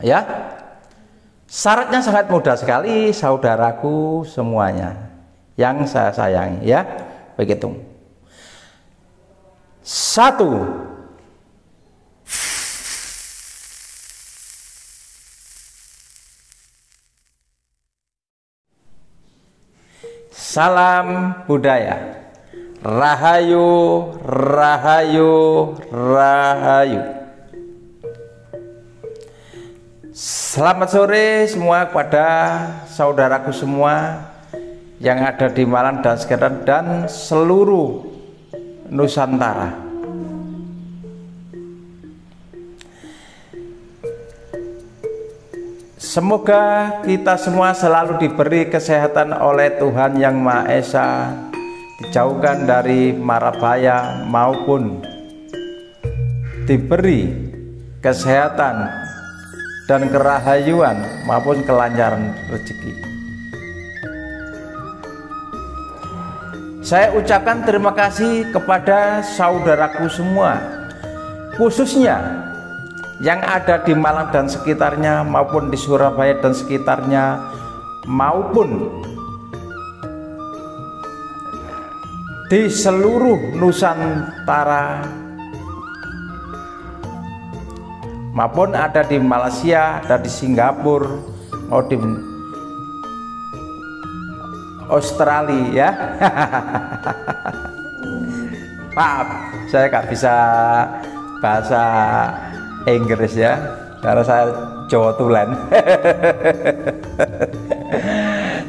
Ya, syaratnya sangat mudah sekali, saudaraku semuanya yang saya sayangi, ya. Begitu. 1. Salam budaya. Rahayu, rahayu, rahayu. Selamat sore semua kepada saudaraku semua yang ada di Malang dan sekitar dan seluruh Nusantara. Semoga kita semua selalu diberi kesehatan oleh Tuhan Yang Maha Esa, dijauhkan dari mara bahaya maupun diberi kesehatan dan kerahayuan maupun kelancaran rezeki. Saya ucapkan terima kasih kepada saudaraku semua, khususnya yang ada di Malang dan sekitarnya maupun di Surabaya dan sekitarnya maupun di seluruh Nusantara maupun ada di Malaysia, ada di Singapura, di Australia, ya. Maaf, saya nggak bisa bahasa Inggris, ya, karena saya Jawa Tulen.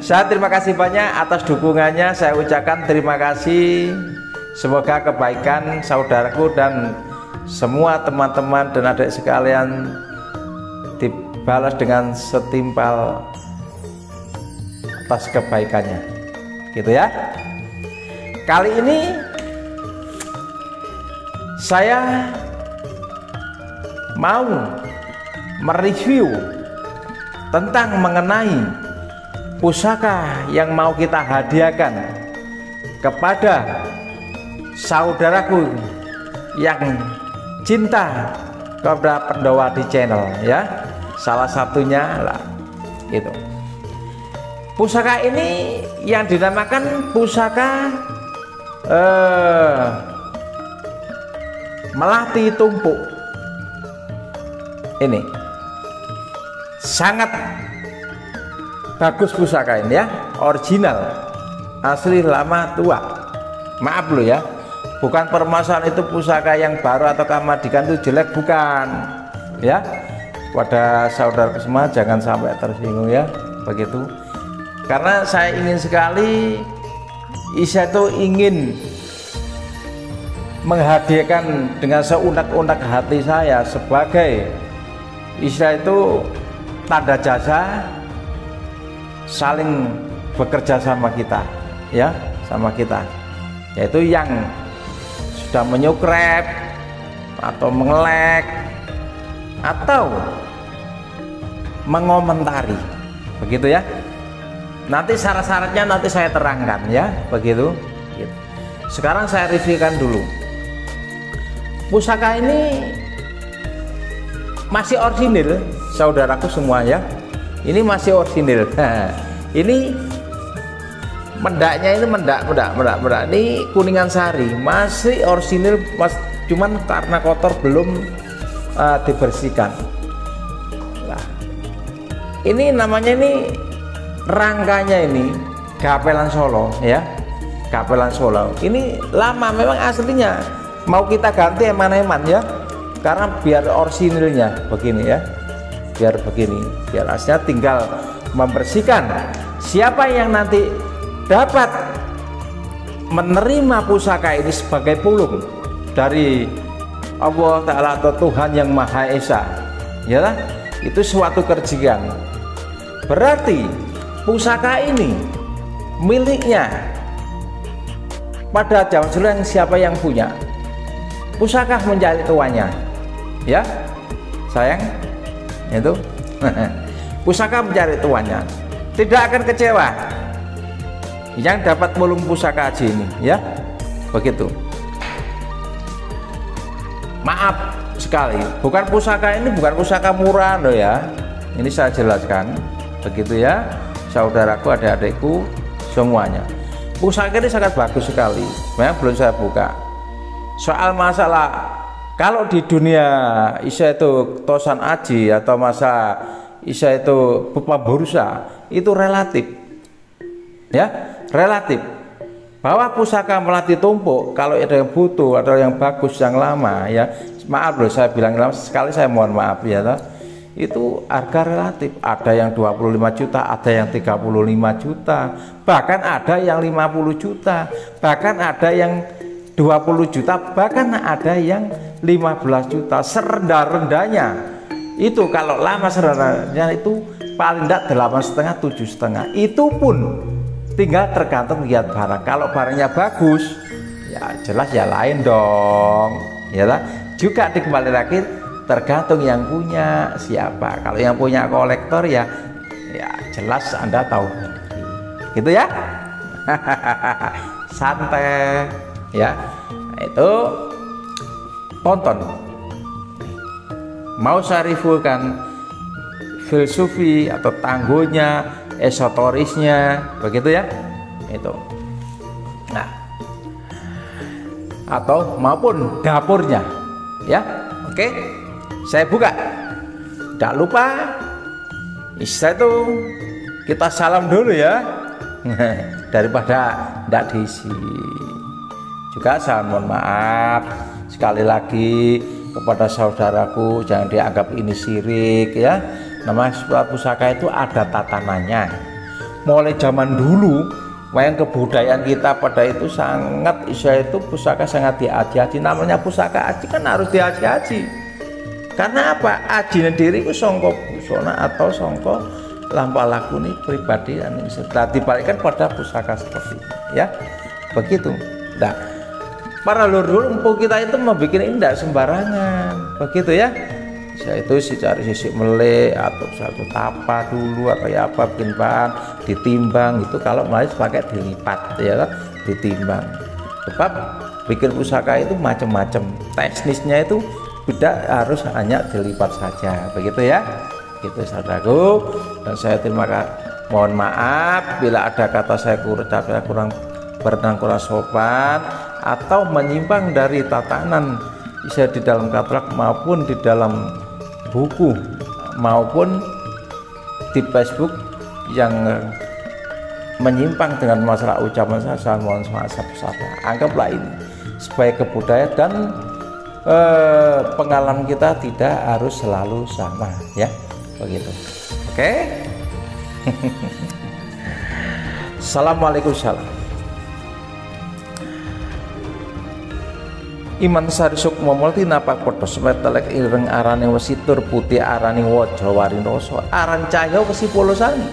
Saya terima kasih banyak atas dukungannya. Saya ucapkan terima kasih. Semoga kebaikan saudaraku dan semua teman-teman dan adik sekalian dibalas dengan setimpal atas kebaikannya, gitu ya. Kali ini saya mau mereview tentang mengenai pusaka yang mau kita hadiahkan kepada saudaraku yang cinta kepada Pendowati Channel, ya. Salah satunya lah itu. Pusaka ini yang dinamakan pusaka melati tumpuk. Ini sangat bagus pusaka ini, ya, original, asli, lama tua. Maaf loh, ya, bukan permasalahan itu pusaka yang baru atau kamadikan itu jelek, bukan, ya. Pada saudara semua jangan sampai tersinggung, ya, begitu. Karena saya ingin sekali, saya itu ingin menghadiahkan dengan seunek-unek hati saya sebagai istilah itu tanda jasa saling bekerja sama kita, ya, sama kita, yaitu yang sudah menyukrep atau mengelek atau mengomentari, begitu, ya. Nanti syarat-syaratnya nanti saya terangkan, ya, begitu. Sekarang saya reviewkan dulu. Pusaka ini masih orisinil, saudaraku semua, ya. Ini masih orisinil. Nah, ini mendaknya ini mendak. Ini Kuningan Sari, masih orisinil, cuman karena kotor belum dibersihkan. Nah, ini namanya ini rangkanya ini Gapelan Solo, ya. Gapelan Solo. Ini lama memang aslinya. Mau kita ganti eman-eman, ya. Karena biar orisinilnya begini, ya, biar begini, biar aslinya tinggal membersihkan. Siapa yang nanti dapat menerima pusaka ini sebagai pulung dari Allah Ta'ala atau Tuhan Yang Maha Esa, ya, itu suatu kerejikan. Berarti pusaka ini miliknya pada zaman dulu yang siapa yang punya pusaka mencari tuannya, ya, sayang, itu pusaka mencari tuannya, tidak akan kecewa yang dapat mulung pusaka haji ini, ya, begitu. Maaf sekali. Bukan pusaka ini bukan pusaka murah loh ya. Ini saya jelaskan begitu ya, saudaraku, adik-adikku semuanya. Pusaka ini sangat bagus sekali. Memang belum saya buka. Soal masalah kalau di dunia Isa itu tosan aji atau masa Isa itu bepa bursa itu relatif. Ya, relatif. Bahwa pusaka melati tumpuk kalau ada yang butuh atau yang bagus yang lama ya, maaf loh saya bilang lama sekali, saya mohon maaf ya toh. Itu harga relatif, ada yang 25 juta, ada yang 35 juta, bahkan ada yang 50 juta, bahkan ada yang 20 juta, bahkan ada yang 15 juta. Serendah-rendahnya itu kalau lama serendah-rendahnya itu paling tidak 8,5 7,5. Itu pun tinggal tergantung lihat barang. Kalau barangnya bagus ya jelas ya lain dong ya lah. Juga dikembali lagi tergantung yang punya siapa. Kalau yang punya kolektor ya jelas Anda tahu gitu ya. Santai ya, itu tonton. Mau saya reviewkan filsufy atau tangguhnya, esoterisnya begitu ya, itu. Nah, atau maupun dapurnya ya. Oke, saya buka. Tidak lupa Isa itu kita salam dulu ya. Daripada tidak diisi. Juga saya mohon maaf sekali lagi kepada saudaraku, jangan dianggap ini syirik ya. Namanya pusaka itu ada tatanannya. Mulai zaman dulu, yang kebudayaan kita pada itu sangat Isa itu pusaka sangat diaji-aji. Namanya pusaka aji kan harus diaji-aji. Karena apa? Aji sendiri itu songko busona atau songko lampa lakuni pribadi yang sudah dibalikkan pada pusaka seperti ini ya. Begitu. Nah, para leluhur empu kita itu membuat ini tidak sembarangan begitu ya. Saya itu cari sisik melek atau satu tapa dulu atau ya apa, bikin bahan ditimbang itu. Kalau mulai pakai dilipat ya, ditimbang. Sebab bikin pusaka itu macam-macam, teknisnya itu tidak harus hanya dilipat saja begitu ya. Gitu saudaraku, dan saya terima kasih, mohon maaf bila ada kata saya kurang berkenan, kurang sopan atau menyimpang dari tatanan Isa di dalam katalog maupun di dalam buku maupun di Facebook yang menyimpang dengan masalah ucapan saya mohon maaf. Anggaplah ini sebagai kebudayaan dan pengalaman kita tidak harus selalu sama ya, begitu. Oke. Assalamualaikum salam. Iman sari sukma multi napak padha semetelek ireng arane wesitur putih arane waja warinoso aran cahya wesi polosani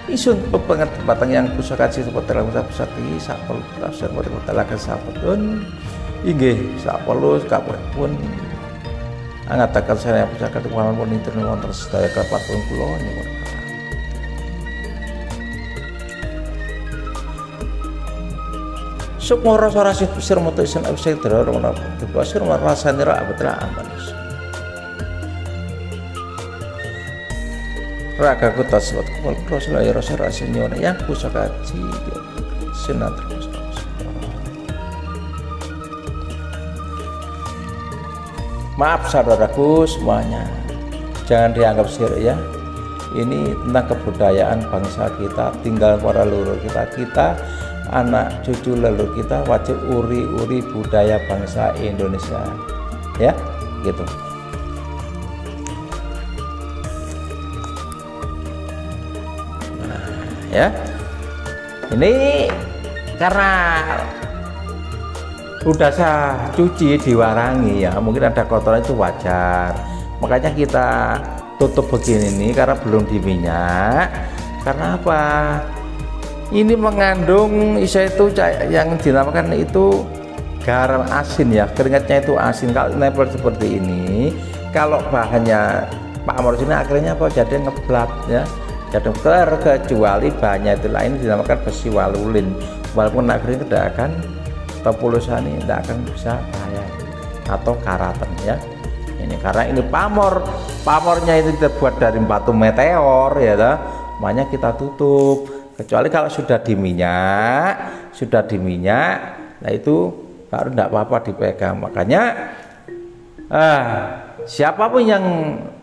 isun pepenget batang yang pusaka siswa terang pusat iki sapel tafsir model talaga sapetun inggih sapelus kapun angataken saya pusaka tuwanan pun internet wonten sedaya kapatun kula nyuwun. Sukmo rasa rasit sir moto isen absen teror ngono dipasir rasane ra betra amanis raga ku tasawat kul rasul ya rasa rasane yang pusaka ci sinat terus. Maaf saudaraku semuanya, jangan dianggap syirik ya. Ini tentang kebudayaan bangsa kita, tinggal para leluhur kita anak cucu leluhur kita wajib uri budaya bangsa Indonesia ya, gitu. Nah, ya ini karena udah saya cuci diwarangi ya, mungkin ada kotoran itu wajar, makanya kita tutup begini nih karena belum diminyak. Karena apa? Ini mengandung Isa itu yang dinamakan itu garam asin ya, keringatnya itu asin. Kalau nempel seperti ini, kalau bahannya Pak Amor sini akhirnya apa? Jadi ngeblat ya, jadi kecuali bahannya itu lain dinamakan besi walulin, walaupun akhirnya tidak akan atau pulusan ini tidak akan bisa bahaya. atau karaten ya. Ini karena ini pamornya itu terbuat dari batu meteor ya toh, makanya kita tutup. Kecuali kalau sudah diminyak, nah itu baru tidak apa-apa dipegang. Makanya siapapun yang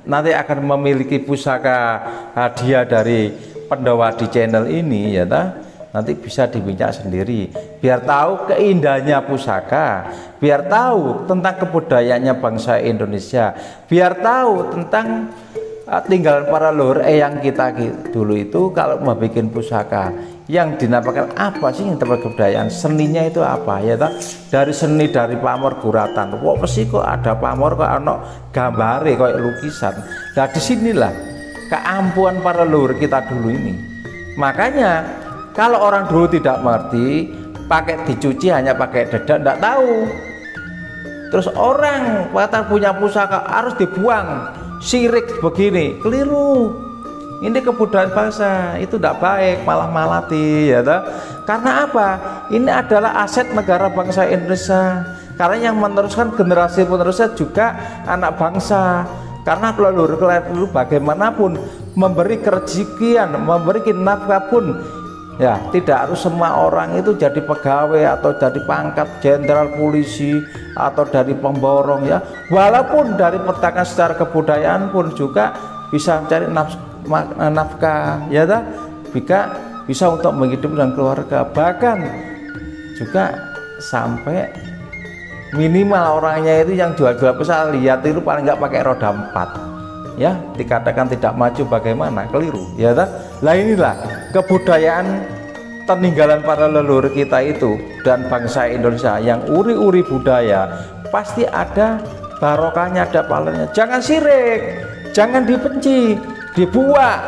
nanti akan memiliki pusaka hadiah dari Pendowadi channel ini ya toh, nanti bisa diminyak sendiri biar tahu keindahannya pusaka, biar tahu tentang kebudayaannya bangsa Indonesia, biar tahu tentang tinggalan para leluhur yang kita dulu itu kalau mau bikin pusaka yang dinamakan apa sih yang terkait kebudayaan, seninya itu apa ya toh? Dari seni dari pamor guratan, kok mesti kok ada pamor kok ono gambare kayak lukisan. Nah disinilah keampuhan para leluhur kita dulu ini. Makanya kalau orang dulu tidak mengerti, pakai dicuci hanya pakai dedak, tidak tahu. Terus orang kata punya pusaka harus dibuang, syirik begini, keliru. Ini kebudayaan bangsa, itu tidak baik, malah malati ya toh. Karena apa? Ini adalah aset negara bangsa Indonesia. Karena yang meneruskan generasi penerusnya juga anak bangsa. Karena leluhur bagaimanapun memberi kerejikian, memberi nafkah pun ya tidak harus semua orang itu jadi pegawai atau jadi pangkat jenderal polisi atau dari pemborong ya. Walaupun dari pertanian secara kebudayaan pun juga bisa mencari nafkah ya toh, bisa untuk menghidupkan keluarga, bahkan juga sampai minimal orangnya itu yang jual-jual pesawat lihat itu paling nggak pakai roda 4 ya, dikatakan tidak maju bagaimana, keliru ya toh. Lah inilah kebudayaan peninggalan para leluhur kita itu dan bangsa Indonesia yang uri-uri budaya, pasti ada barokahnya, ada pahalanya. Jangan sirik, jangan dibenci, dibuang,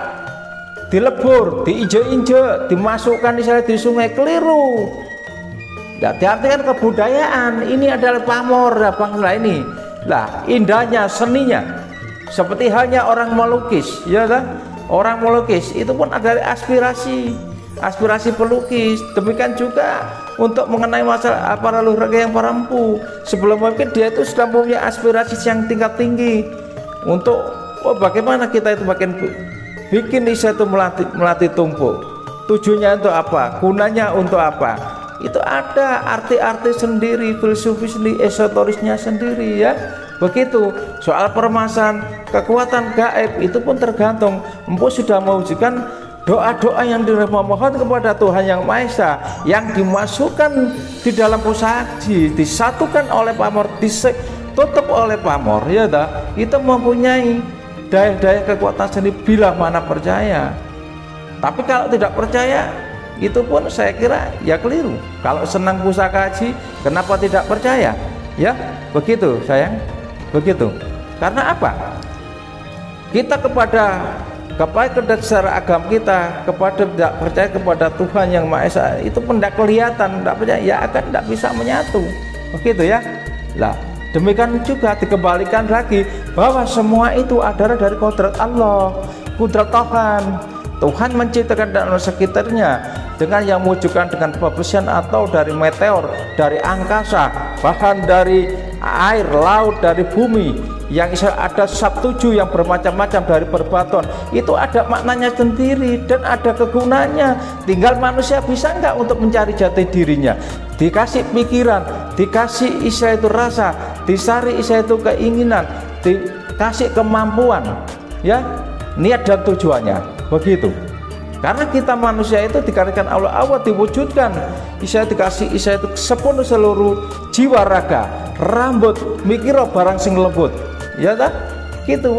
dilebur, diinjek-injek, dimasukkan di sungai, keliru. Diartikan kebudayaan ini adalah pamor ya bangsa ini. Lah indahnya seninya seperti halnya orang melukis ya kan? Orang melukis itu pun ada aspirasi pelukis. Demikian juga untuk mengenai masalah para leluhur yang parampu, sebelum mungkin dia itu sudah punya aspirasi yang tingkat tinggi untuk bagaimana kita itu bikin itu melatih tumpuk. Tujuannya untuk apa? Gunanya untuk apa? Itu ada arti-arti sendiri, filosofi sendiri, esoterisnya sendiri ya. Begitu soal permasalahan kekuatan gaib itu pun tergantung empu sudah mewujudkan doa-doa yang memohon kepada Tuhan Yang Maha Esa yang dimasukkan di dalam pusaji, disatukan oleh pamor, ditutup oleh pamor ya dah, itu mempunyai daya-daya kekuatan sendiri bila mana percaya. Tapi kalau tidak percaya itu pun saya kira ya keliru. Kalau senang pusaka haji kenapa tidak percaya ya, begitu sayang, begitu. Karena apa? Kita kepada secara agama kita kepada tidak percaya kepada Tuhan Yang Maha Esa itu pun tidak kelihatan, tidak percaya ya akan tidak bisa menyatu, begitu ya. Lah demikian juga dikembalikan lagi bahwa semua itu adalah dari kodrat Allah, kodrat Tuhan menciptakan dan sekitarnya dengan yang mewujudkan dengan pebesian atau dari meteor, dari angkasa, bahkan dari air, laut, dari bumi yang ada sabtuju yang bermacam-macam dari berbatuan, itu ada maknanya sendiri dan ada kegunaannya. Tinggal manusia bisa nggak untuk mencari jati dirinya, dikasih pikiran, dikasih istilah itu rasa, disari istilah itu keinginan, dikasih kemampuan ya, niat dan tujuannya, begitu. Karena kita manusia itu dikatakan Allah diwujudkan, Isa dikasih Isa itu sepenuh seluruh jiwa raga, rambut, mikiro barang sing lembut, ya tak? Gitu.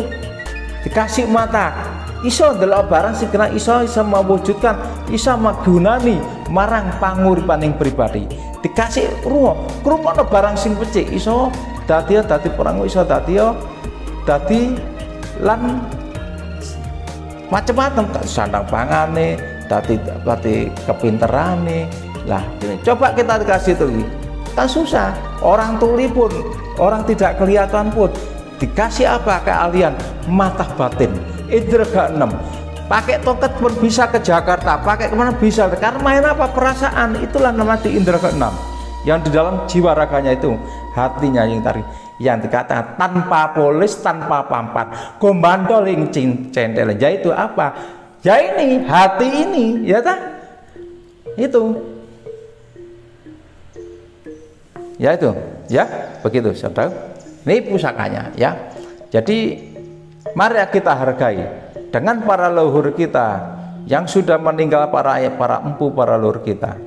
Dikasih mata, Isa adalah barang sing kena Isa mewujudkan, Isa magunani marang panguripaning pribadi. Dikasih rumono barang sing becik, Isa dadi perang, Isa dadi lan macam-macam, sandang pangane, tadi kepinterane. Lah ini coba kita dikasih itu kan susah. Orang tuli pun, orang tidak kelihatan pun dikasih apa keahlian mata batin, indra keenam, pakai toket pun bisa ke Jakarta, pakai kemana bisa, karena main apa perasaan, itulah nama di indra keenam yang di dalam jiwa raganya itu hatinya yang dikatakan tanpa polis, tanpa pampat, gombandoling centel. Ya itu apa? Ya ini hati ini, ya tak? Itu. Ya itu, ya begitu, saudara. Ini pusakanya, ya. Jadi mari kita hargai dengan para leluhur kita yang sudah meninggal, para empu, para leluhur kita.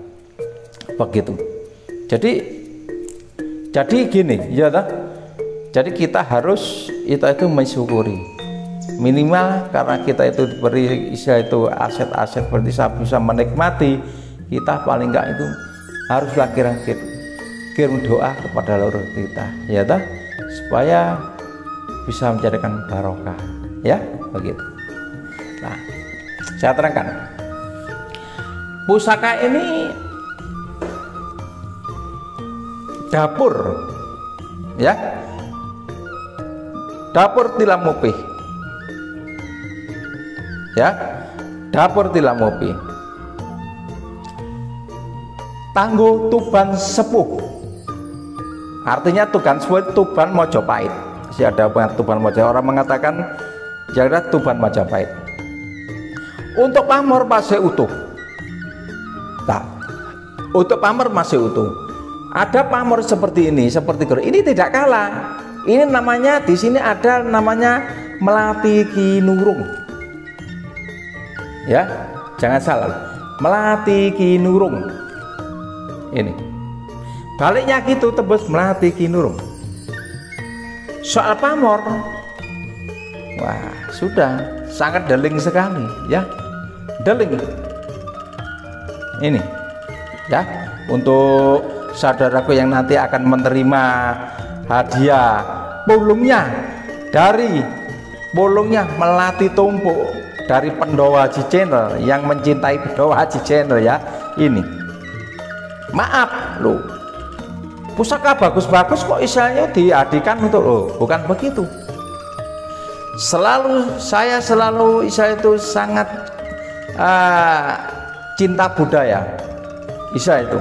Begitu. Jadi gini, ya tak? Jadi kita harus itu mensyukuri. Minimal karena kita itu diberi itu aset-aset seperti bisa menikmati, kita paling enggak itu haruslah kirim doa kepada leluhur kita, ya tak? Supaya bisa menjadikan barokah, ya begitu. Nah, saya terangkan. Pusaka ini dapur, ya, dapur Tilamopi, ya, dapur Tilamopi. Tangguh Tuban Sepuh, artinya Tuban Mojopahit. Masih ada Tuban Mojopahit. Orang mengatakan jarak Tuban Majapahit. Untuk pamor masih utuh. Nah, untuk pamor masih utuh. Ada pamor seperti ini, seperti ini tidak kalah. Ini namanya di sini ada namanya Melati Kinurung. Ya, jangan salah. Melati Kinurung. Ini. Baliknya gitu tebus Melati Kinurung. Soal pamor, wah sudah sangat deling sekali, ya, deling. Ini, ya, untuk saudaraku yang nanti akan menerima hadiah pulungnya dari Melati Tumpuk dari Pendowo Haji Channel yang mencintai Pendowo Haji Channel, ya. Ini, maaf loh, pusaka bagus-bagus kok istilahnya diadikan untuk bukan begitu. Saya selalu itu sangat cinta budaya. Isa itu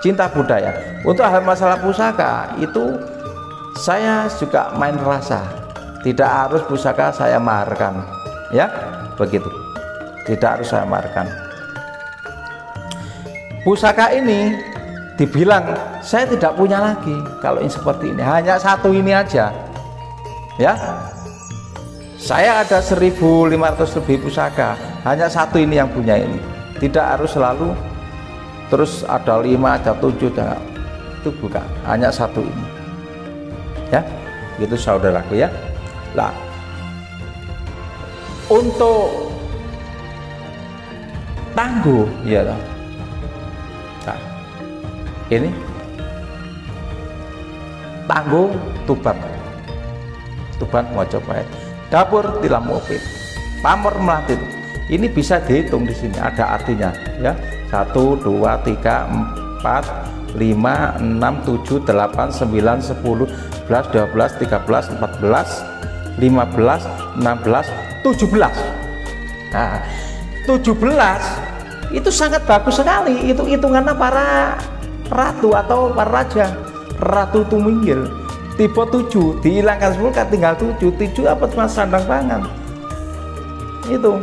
cinta budaya. Untuk hal masalah pusaka itu saya juga main rasa. Tidak harus pusaka saya maharkan, ya begitu. Tidak harus saya maharkan. Pusaka ini dibilang saya tidak punya lagi kalau ini seperti ini, hanya satu ini aja, ya. Saya ada 1.500 lebih pusaka, hanya satu ini yang punya ini. Tidak harus selalu terus ada 5, ada 7, itu bukan, hanya satu ini, ya. Gitu saudaraku, ya. Lah, untuk tangguh, ya. Nah, ini tangguh Tuban Mojopahit, dapur Tilamopi, pamor Melati. Ini bisa dihitung di sini, ada artinya, ya. 1, 2, 3, 4, 5, 6, 7, 8, 9, 10, 11, 12, 13, 14, 15, 16, 17. Nah, 17 itu sangat bagus sekali. Itu hitungannya para ratu atau para raja. Ratu Tuminggil tipe 7 dihilangkan 10 kan tinggal 7 apa cuma sandang pangan. Itu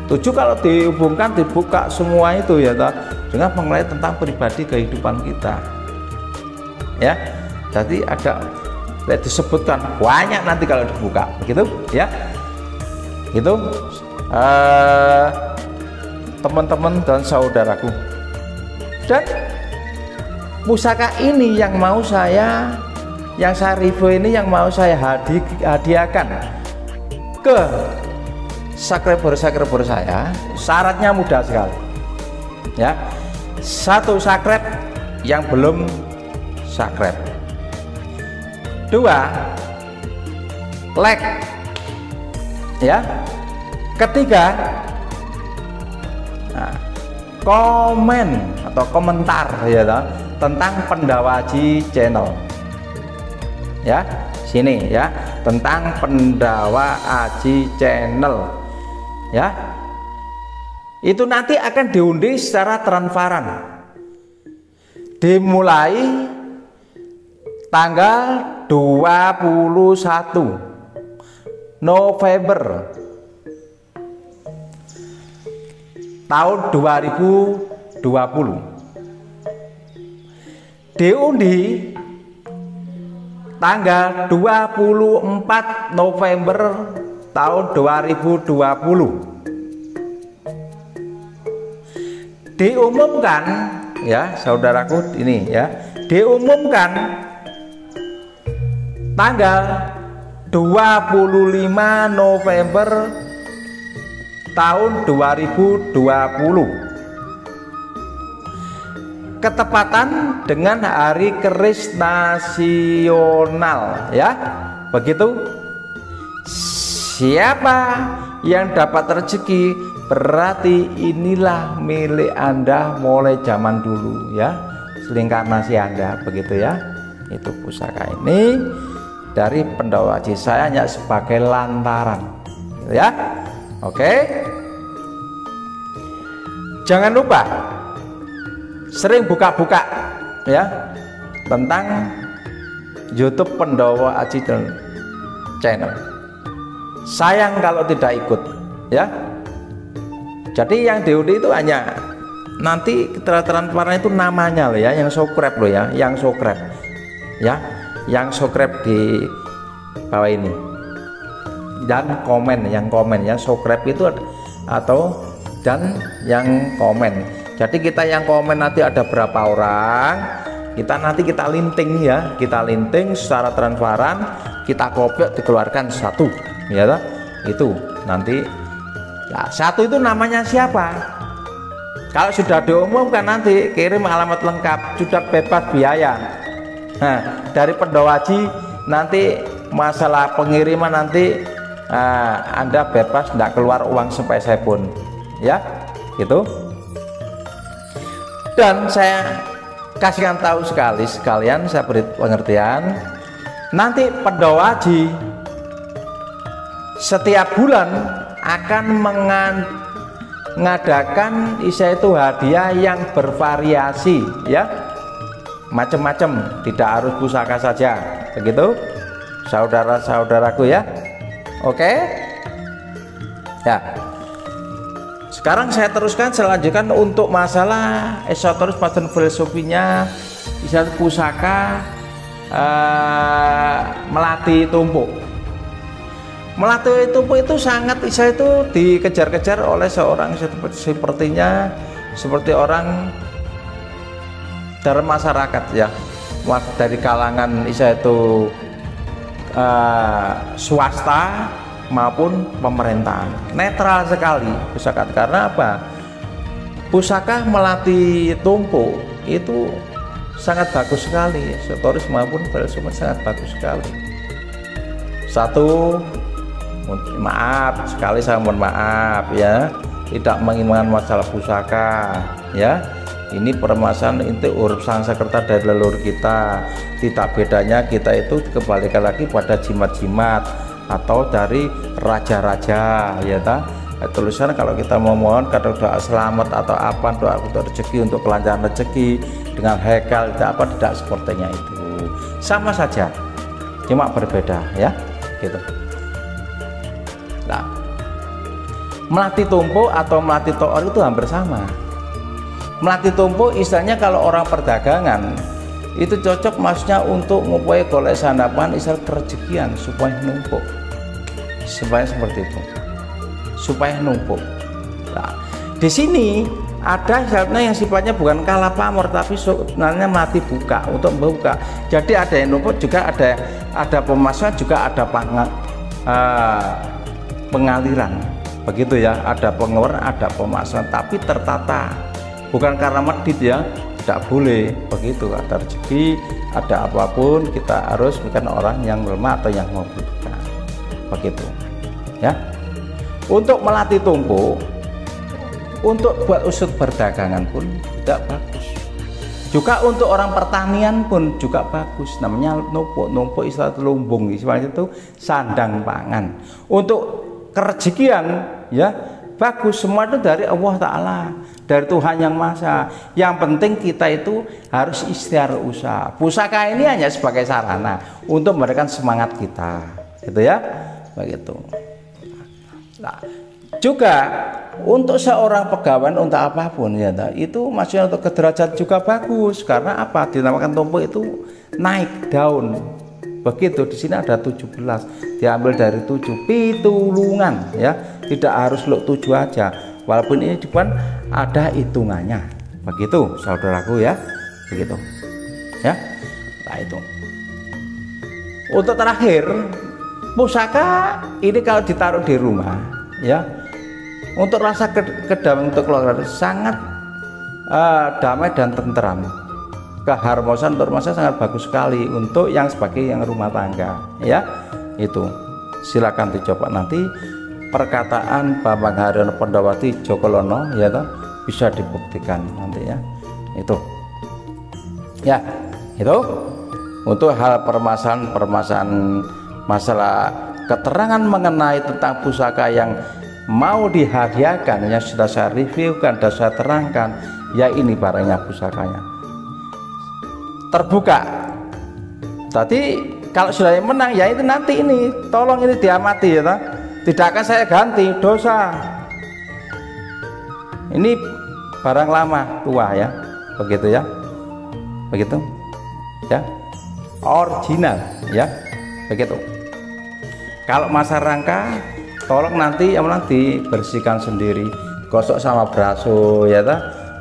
7 kalau dihubungkan dibuka semua itu, ya toh, dengan mengenai tentang pribadi kehidupan kita, ya. Jadi ada disebutkan banyak nanti kalau dibuka, begitu, ya. Itu teman-teman dan saudaraku. Dan pusaka ini yang mau saya review ini, yang mau saya hadiahkan ke subscriber saya. Syaratnya mudah sekali, ya. 1 subscribe yang belum subscribe, 2 like, ya. 3 komen atau komentar, ya toh, tentang Pendowo Haji Channel, ya. Sini, ya, tentang Pendowo Haji Channel, ya. Itu nanti akan diundi secara transparan, dimulai tanggal 21 November tahun 2020. Diundi tanggal 24 November tahun 2020. Diumumkan ya saudaraku, ini ya, diumumkan tanggal 25 November tahun 2020, ketepatan dengan hari keris nasional ya. Begitu. Siapa yang dapat rezeki berarti inilah milik Anda mulai zaman dulu ya, selingkarnasi Anda, begitu ya. Itu pusaka ini dari Pendawa Aji, saya hanya sebagai lantaran ya. Oke, jangan lupa sering buka-buka ya tentang YouTube Pendawa Aji channel. Sayang kalau tidak ikut ya. Jadi yang diundi itu hanya nanti transparan itu namanya loh ya, yang subscribe loh ya, yang subscribe ya, yang subscribe di bawah ini, dan komen, yang komen ya, subscribe itu atau dan yang komen. Jadi kita yang komen nanti ada berapa orang, nanti kita linting ya, kita linting secara transparan, kita kopiok dikeluarkan satu ya toh? Itu nanti ya, satu itu namanya siapa. Kalau sudah diumumkan nanti kirim alamat lengkap, sudah bebas biaya. Nah, dari Pendawa Aji nanti masalah pengiriman nanti Anda bebas, tidak keluar uang sepeser pun ya, gitu. Dan saya kasihkan tahu sekalian saya beri pengertian, nanti Pendawa Aji setiap bulan akan mengadakan itu hadiah yang bervariasi ya, macam-macam, tidak harus pusaka saja, begitu saudara-saudaraku ya. Oke ya, sekarang saya teruskan selanjutkan untuk masalah esoteris dan filosofinya pusaka melati tumpuk. Melati tumpuk itu sangat itu dikejar-kejar oleh seorang sepertinya seperti orang dari masyarakat ya, dari kalangan itu swasta maupun pemerintahan, netral sekali pusaka. Karena apa? Pusaka melati tumpuk itu sangat bagus sekali, esoteris maupun filsafat sangat bagus sekali. Satu, maaf sekali, saya mohon maaf ya, tidak menginginkan masalah pusaka ya. Ini permasalahan itu urusan sekretar dari leluhur kita. Tidak bedanya kita itu kembalikan lagi pada jimat-jimat atau dari raja-raja ya ta. Tulisan kalau kita memohon kata doa selamat atau apa, doa untuk rezeki, untuk kelancaran rezeki dengan hekal tidak sepertinya itu. Sama saja, cuma berbeda ya gitu. Nah, melati tumpuk atau melati toor itu hampir sama. Melati tumpuk istilahnya kalau orang perdagangan itu cocok, maksudnya untuk ngupai golek sandapan istilah kerejekian supaya numpuk, supaya seperti itu, supaya numpuk. Nah, di sini ada syaratnya yang sifatnya bukan kalah pamor tapi sebenarnya melati buka, untuk membuka. Jadi ada yang numpuk juga, ada pemasukan juga, ada pengaliran, begitu ya, ada pengeluaran, ada pemasukan, tapi tertata, bukan karena medit ya, tidak boleh begitu. Ada rezeki, ada apapun kita harus bukan orang yang lemah atau yang membutuhkan, begitu ya. Untuk melati tumpuk, untuk buat usut perdagangan pun tidak bagus, juga untuk orang pertanian pun juga bagus, namanya numpuk istilah lumbung, istilahnya itu sandang pangan. Untuk kerejekian ya bagus, semua itu dari Allah Ta'ala. dari Tuhan Yang Maha Esa. Yang penting kita itu harus ikhtiar usaha. Pusaka ini hanya sebagai sarana untuk memberikan semangat kita, gitu ya, begitu. Nah, juga untuk seorang pegawai untuk apapun ya, itu maksudnya untuk kederajat juga bagus. Karena apa? Dinamakan tumpuk itu naik daun. Begitu di sini ada 17, diambil dari 7 pitulungan ya. Tidak harus lo 7 aja. Walaupun ini cuma ada hitungannya. Begitu saudaraku ya. Begitu. Ya. Nah, itu. Untuk terakhir, pusaka ini kalau ditaruh di rumah ya, untuk rasa kedamaian untuk keluarga sangat damai dan tenteram. Keharmonisan untuk rumah sangat bagus sekali untuk yang sebagai yang rumah tangga ya. Itu silakan dicoba nanti perkataan Bambang Haryono Pandawati Jokolono ya toh, bisa dibuktikan nanti ya. Itu ya, itu untuk hal permasalahan masalah keterangan mengenai tentang pusaka yang mau dihadiahkan yang sudah saya reviewkan dan saya terangkan ya. Ini barangnya, pusakanya terbuka. Tadi kalau sudah yang menang ya itu nanti ini tolong ini diamati ya toh. Tidak akan saya ganti, dosa. Ini barang lama tua ya, begitu ya, begitu ya, original ya, begitu. Kalau masa rangka tolong nanti yang dibersihkan sendiri, gosok sama braso ya toh.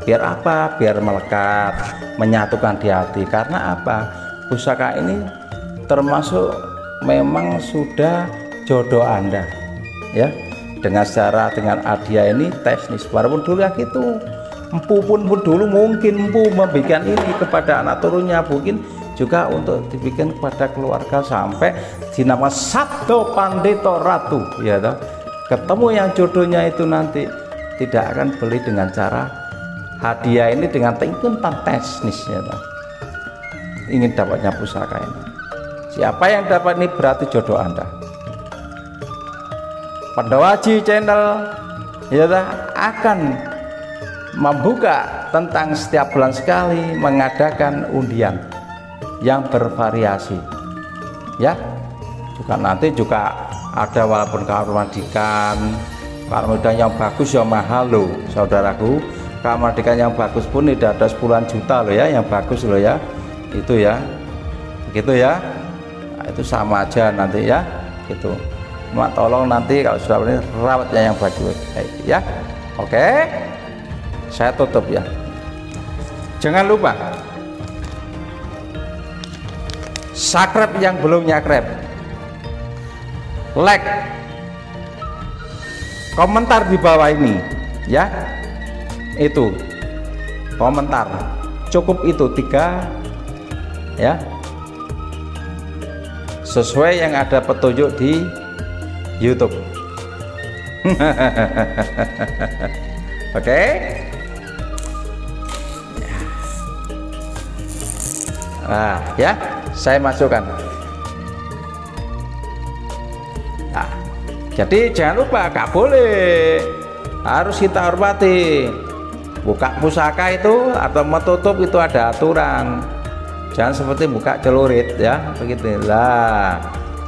Biar apa? Biar melekat, menyatukan di hati. Karena apa? Pusaka ini termasuk memang sudah jodoh Anda ya, dengan secara dengan hadiah ini teknis. Walaupun dulu ya gitu, empu pun dulu mungkin empu memberikan ini kepada anak turunnya, mungkin juga untuk dibikin kepada keluarga sampai dinamakan Sabdo Pandito Ratu ya toh. Ketemu yang jodohnya itu nanti tidak akan beli dengan cara hadiah ini dengan tuntutan teknis ya toh. Ingin dapatnya pusaka ini, siapa yang dapat ini berarti jodoh Anda. Pandawaji Channel ya akan membuka tentang setiap bulan sekali mengadakan undian yang bervariasi ya. Juga nanti juga ada walaupun kamar mandikan yang bagus ya mahal loh saudaraku. Kamar mandikan yang bagus pun tidak ada 10 juta loh ya, yang bagus loh ya, itu ya, begitu ya. Nah, itu sama aja nanti ya, gitu. Cuma tolong nanti kalau sudah ini rawatnya yang bagus ya. Oke, saya tutup ya. Jangan lupa subscribe yang belum subscribe, like, komentar di bawah ini ya. Itu komentar cukup itu 3 ya, sesuai yang ada petunjuk di YouTube. Oke. Nah ya, saya masukkan. Nah, jadi jangan lupa, gak boleh, harus kita hormati. Buka pusaka itu atau menutup itu ada aturan, jangan seperti buka celurit ya, begitu lah.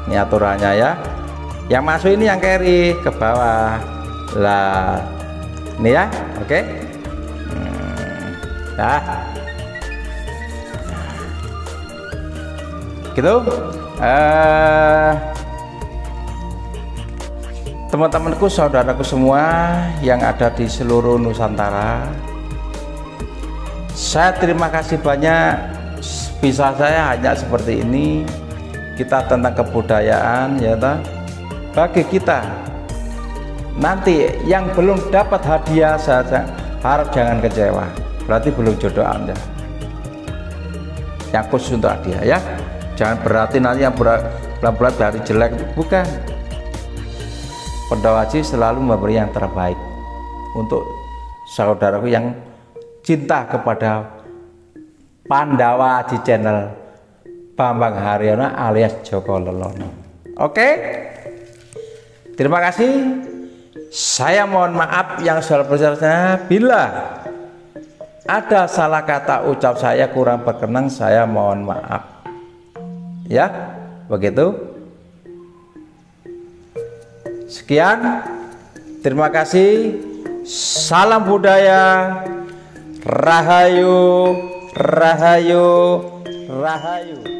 Ini aturannya ya. Yang masuk ini yang carry ke bawah lah, ini ya. Oke. Nah gitu. Teman-temanku, saudaraku semua yang ada di seluruh Nusantara, saya terima kasih banyak. Bisa saya hanya seperti ini, kita tentang kebudayaan ya toh. Bagi kita nanti yang belum dapat hadiah saja harap jangan kecewa, berarti belum jodoh Anda yang khusus untuk hadiah ya. Jangan berarti nanti yang berat-berat dari jelek, bukan. Pandawaji selalu memberi yang terbaik untuk saudaraku yang cinta kepada Pandawaji Channel Bambang Haryono alias Jokolono. Oke, terima kasih. Saya mohon maaf yang sebesar-besarnya bila ada salah kata ucap saya kurang berkenan, saya mohon maaf. Ya, begitu. Sekian, terima kasih. Salam budaya. Rahayu, rahayu, rahayu.